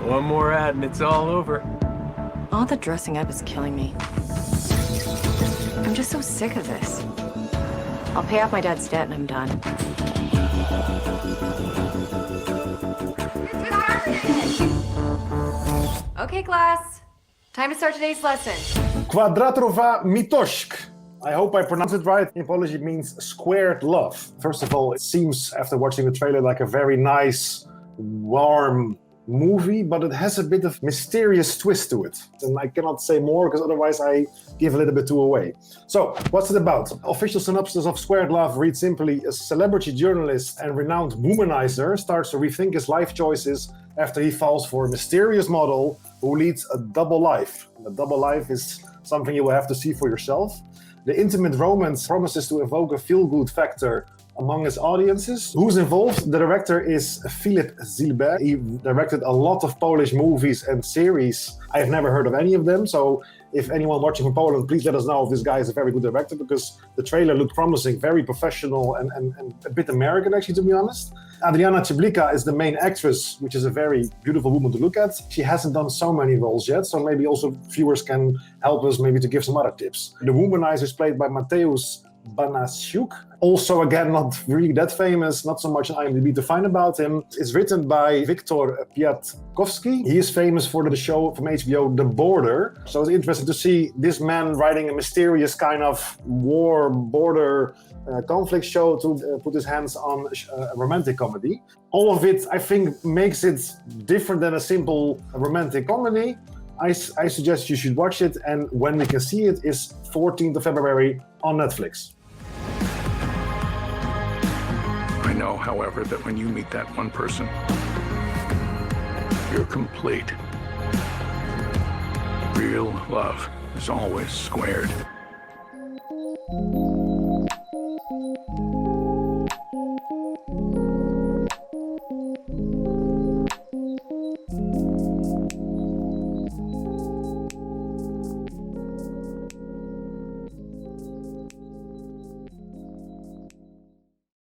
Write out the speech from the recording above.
One more ad and it's all over. All the dressing up is killing me. I'm just so sick of this. I'll pay off my dad's debt and I'm done. Okay, class. Time to start today's lesson. Kwadratowa miłość. I hope I pronounced it right. In Polish, it means squared love. First of all, it seems, after watching the trailer, like a very nice, warm movie, but it has a bit of mysterious twist to it. And I cannot say more, because otherwise I give a little bit too away. So, what's it about? Official synopsis of Squared Love reads simply: a celebrity journalist and renowned womanizer starts to rethink his life choices after he falls for a mysterious model who leads a double life. A double life is something you will have to see for yourself. The intimate romance promises to evoke a feel-good factor among his audiences. Who's involved? The director is Filip Zilber. He directed a lot of Polish movies and series. I've never heard of any of them, so if anyone watching from Poland, please let us know if this guy is a very good director, because the trailer looked promising, very professional and a bit American, actually, to be honest. Adriana Cieplika is the main actress, which is a very beautiful woman to look at. She hasn't done so many roles yet, so maybe also viewers can help us maybe to give some other tips. The womanizer is played by Mateusz Banasiuk. Also, again, not really that famous, not so much on IMDb to find about him. It's written by Wiktor Piatkowski. He is famous for the show from HBO, The Border. So it's interesting to see this man writing a mysterious kind of war border conflict show to put his hands on a romantic comedy. All of it, I think, makes it different than a simple romantic comedy. I suggest you should watch it, and when we can see it is 14th of February on Netflix. I know, however, that when you meet that one person, you're complete. Real love is always squared.